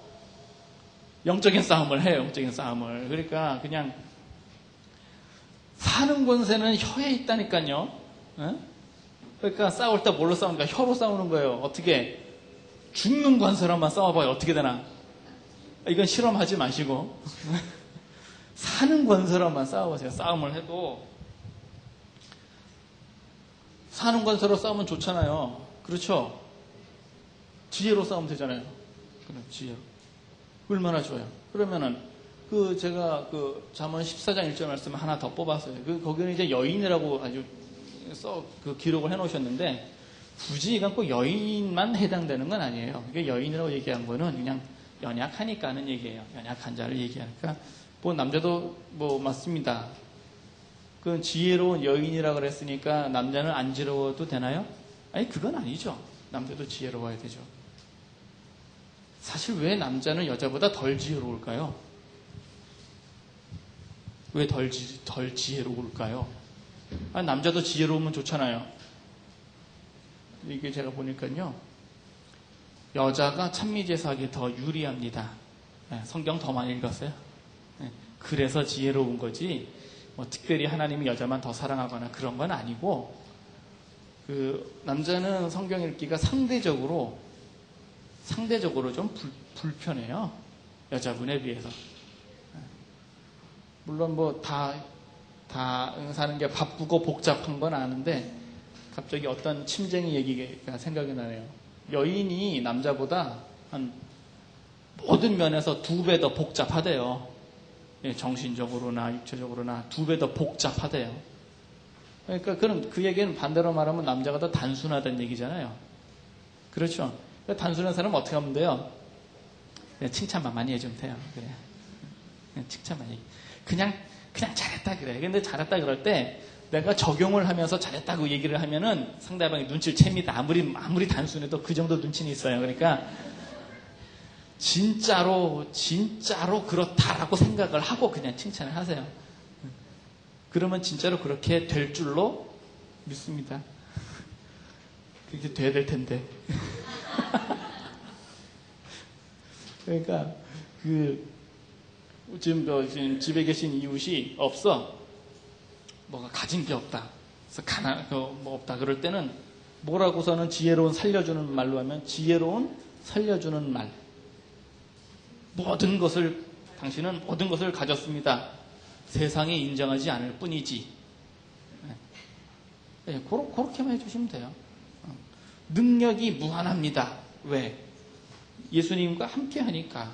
영적인 싸움을 해요, 영적인 싸움을. 그러니까 그냥 사는 권세는 혀에 있다니까요. 그러니까 싸울 때 뭘로 싸우는가? 혀로 싸우는 거예요. 어떻게? 죽는 권세로만 싸워봐요. 어떻게 되나? 이건 실험하지 마시고 사는 권세로만 싸워보세요. 싸움을 해도 사는 권세로 싸우면 좋잖아요. 그렇죠? 지혜로 싸우면 되잖아요. 그럼 지혜로. 얼마나 좋아요. 그러면은 제가 잠언 14장 1절 말씀 하나 더 뽑았어요. 거기는 이제 여인이라고 아주 기록을 해놓으셨는데, 굳이 이건 꼭 여인만 해당되는 건 아니에요. 이게 여인이라고 얘기한 거는 그냥 연약하니까 하는 얘기예요. 연약한 자를 얘기하니까. 남자도 맞습니다. 그 지혜로운 여인이라 그랬으니까 남자는 안 지혜로워도 되나요? 아니, 그건 아니죠. 남자도 지혜로워야 되죠. 사실 왜 남자는 여자보다 덜 지혜로울까요? 왜 덜 지혜로울까요? 남자도 지혜로우면 좋잖아요. 이게 제가 보니까요, 여자가 찬미제사하기 더 유리합니다. 성경 더 많이 읽었어요. 그래서 지혜로운 거지, 특별히 하나님이 여자만 더 사랑하거나 그런 건 아니고, 남자는 성경 읽기가 상대적으로 좀 불편해요. 여자분에 비해서. 물론 다 사는 게 바쁘고 복잡한 건 아는데, 갑자기 어떤 침쟁이 얘기가 생각이 나네요. 여인이 남자보다 한 모든 면에서 2배 더 복잡하대요. 정신적으로나 육체적으로나 2배 더 복잡하대요. 그러니까 그 얘기는 반대로 말하면 남자가 더 단순하다는 얘기잖아요. 그렇죠? 단순한 사람은 어떻게 하면 돼요? 그냥 칭찬만 많이 해주면 돼요. 그래. 그냥 칭찬 많이. 그냥 잘했다 그래. 근데 잘했다 그럴 때 내가 적용을 하면서 잘했다고 얘기를 하면은 상대방이 눈치를 챕니다. 아무리 단순해도 그 정도 눈치는 있어요. 그러니까 진짜로 그렇다라고 생각을 하고 그냥 칭찬을 하세요. 그러면 진짜로 그렇게 될 줄로 믿습니다. 그렇게 돼야 될 텐데. 그러니까 지금 집에 계신 이웃이 없어. 뭐가 가진 게 없다. 그래서 뭐 없다. 그럴 때는 뭐라고서는 지혜로운 살려주는 말로 하면 지혜로운 살려주는 말. 당신은 모든 것을 가졌습니다. 세상에 인정하지 않을 뿐이지. 네, 그렇게만 해주시면 돼요. 능력이 무한합니다. 왜? 예수님과 함께 하니까.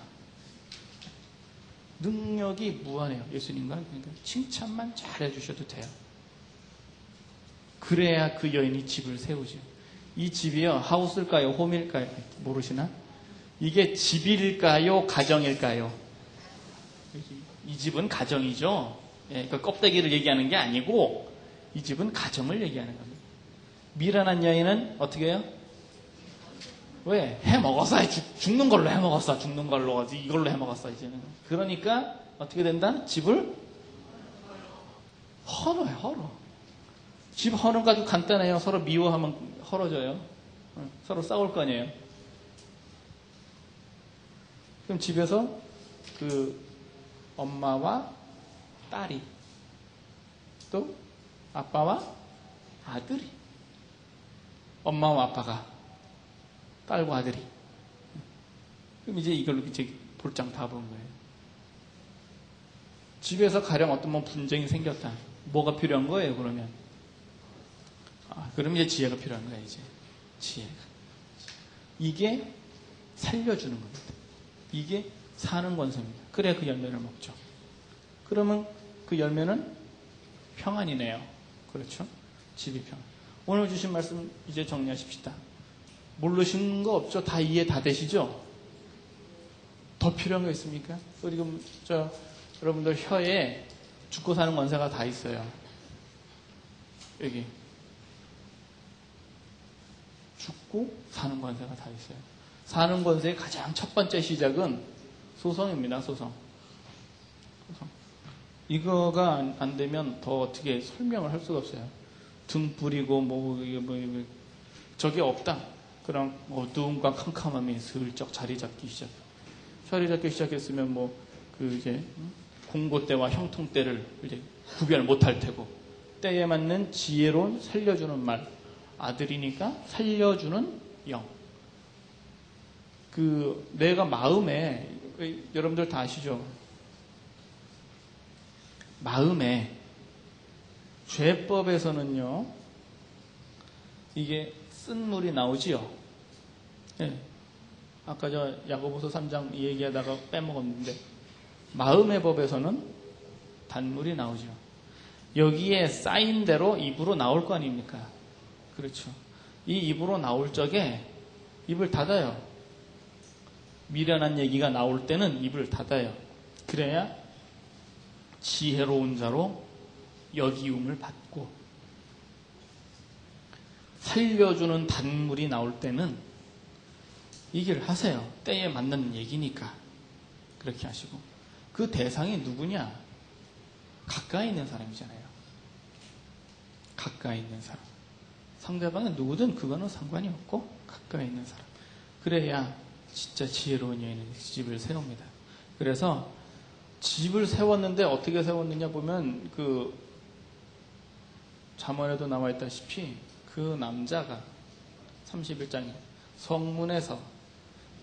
능력이 무한해요. 예수님과. 그러니까 칭찬만 잘 해주셔도 돼요. 그래야 그 여인이 집을 세우죠. 이 집이요, 하우스일까요? 홈일까요? 모르시나? 이게 집일까요? 가정일까요? 이 집은 가정이죠. 예, 그 껍데기를 얘기하는 게 아니고 이 집은 가정을 얘기하는 겁니다. 미련한 여인은 어떻게 해요? 왜? 해먹었어. 죽는 걸로 해먹었어. 죽는 걸로. 이걸로 해먹었어. 이제는. 그러니까 어떻게 된다? 집을 헐어요. 집 허는 거 아주 간단해요. 서로 미워하면 헐어져요. 서로 싸울 거 아니에요. 그럼 집에서 엄마와 딸이 또 아빠와 아들이 엄마와 아빠가 딸과 아들이 그럼 이제 이걸로 이제 볼장 다 본 거예요. 집에서 가령 어떤 분쟁이 생겼다. 뭐가 필요한 거예요, 그러면? 그럼 이제 지혜가 필요한 거예요, 이제. 지혜가. 이게 살려주는 겁니다. 이게 사는 권세입니다. 그래야 그 열매를 먹죠. 그러면 그 열매는 평안이네요. 그렇죠? 집이 평안. 오늘 주신 말씀 이제 정리하십시다. 모르시는 거 없죠? 다 이해 다 되시죠? 더 필요한 거 있습니까? 지금 여러분들 혀에 죽고 사는 권세가 다 있어요. 여기 죽고 사는 권세가 다 있어요. 사는 권세의 가장 첫 번째 시작은 소성입니다. 소성. 이거가 안 되면 더 어떻게 설명을 할 수가 없어요. 등불이고 저게 없다. 그럼 어두움과 캄캄함이 슬쩍 자리 잡기 시작했으면 이제 공고 때와 형통 때를 이제 구별 못할 테고 때에 맞는 지혜로운 살려주는 말 아들이니까 살려주는 영. 내가 마음에 여러분들 다 아시죠? 마음에 죄법에서는요 이게 쓴물이 나오지요. 네. 아까 야고보서 3장 얘기하다가 빼먹었는데 마음의 법에서는 단물이 나오죠. 여기에 쌓인 대로 입으로 나올 거 아닙니까? 그렇죠. 이 입으로 나올 적에 입을 닫아요. 미련한 얘기가 나올 때는 입을 닫아요. 그래야 지혜로운 자로 여기움을 받고 살려주는 단물이 나올 때는 얘기를 하세요. 때에 맞는 얘기니까 그렇게 하시고 그 대상이 누구냐? 가까이 있는 사람이잖아요. 가까이 있는 사람. 상대방은 누구든 그거는 상관이 없고 가까이 있는 사람. 그래야 진짜 지혜로운 여인은 집을 세웁니다. 그래서 집을 세웠는데 어떻게 세웠느냐 보면 잠언에도 나와 있다시피 그 남자가 31장에 성문에서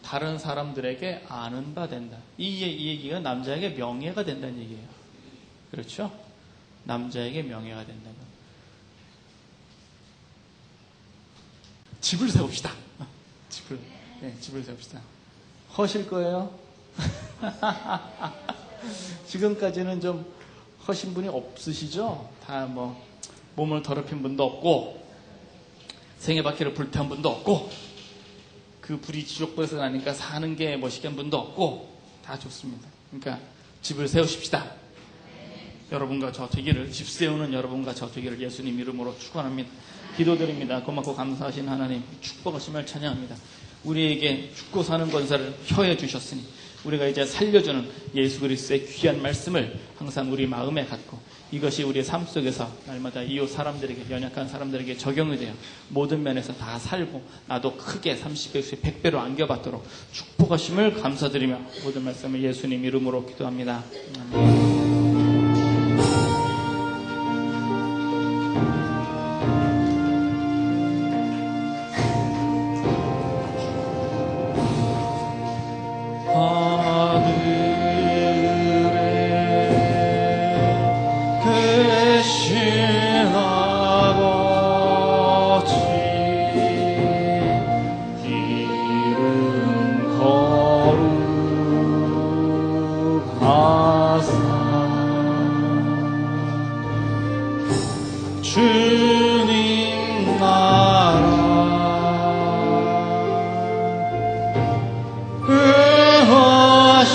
다른 사람들에게 아는 바 된다. 이 얘기가 남자에게 명예가 된다는 얘기예요. 그렇죠? 남자에게 명예가 된다고. 집을 세웁시다. 집을 세웁시다. 허실 거예요? 지금까지는 좀 허신 분이 없으시죠? 다 몸을 더럽힌 분도 없고 생애바퀴를 불태운 분도 없고 그 불이 지옥불에서 나니까 사는 게 멋있게 한 분도 없고 다 좋습니다. 그러니까 집을 세우십시다. 여러분과 저 되기를, 집 세우는 여러분과 저 되기를 예수님 이름으로 축원합니다. 기도드립니다. 고맙고 감사하신 하나님, 축복하심을 찬양합니다. 우리에게 죽고 사는 권세를 혀해 주셨으니 우리가 이제 살려주는 예수 그리스도의 귀한 말씀을 항상 우리 마음에 갖고 이것이 우리의 삶 속에서 날마다 이웃 사람들에게, 연약한 사람들에게 적용이 되어 모든 면에서 다 살고 나도 크게 30배, 100배로 안겨받도록 축복하심을 감사드리며 모든 말씀을 예수님 이름으로 기도합니다. 아멘. 주님 나라 응하시고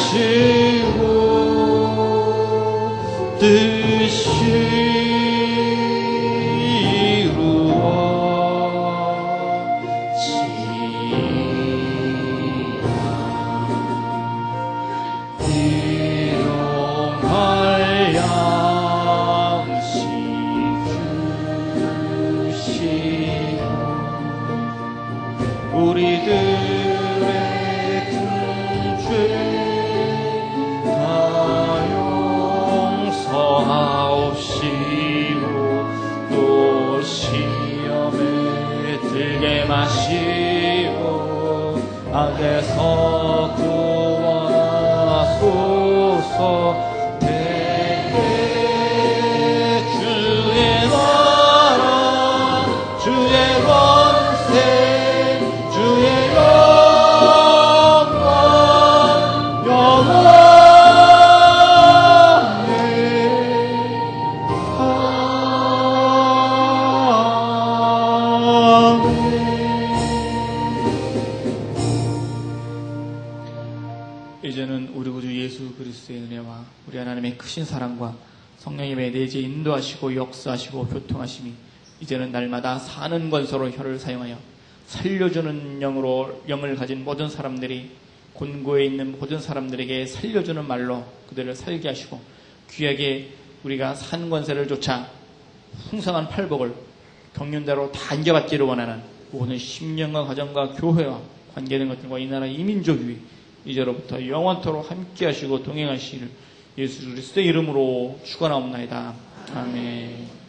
뜻이 우리들의 큰 죄 다 용서하옵시고 또 시험에 들게 마시고 악에서 구원하소서. 대개 주의 나라 주의 권세 주의 영광 영원히 아멘. 이제는 우리 구주 예수 그리스도의 은혜와 우리 하나님의 크신 사랑과 성령님의 내재 인도하시고 역사하시고 교통하심이 이제는 날마다 사는 권세로 혀를 사용하여 살려주는 영을 가진 모든 사람들이, 곤고에 있는 모든 사람들에게 살려주는 말로 그들을 살게 하시고 귀하게 우리가 산 권세를 쫓아 풍성한 팔복을 경륜대로 다 안겨받기를 원하는 모든 심령과 가정과 교회와 관계된 것들과 이 나라 이민족 위 이제로부터 영원토록 함께 하시고 동행하시기를 예수 그리스도의 이름으로 축원하옵나이다. 아멘.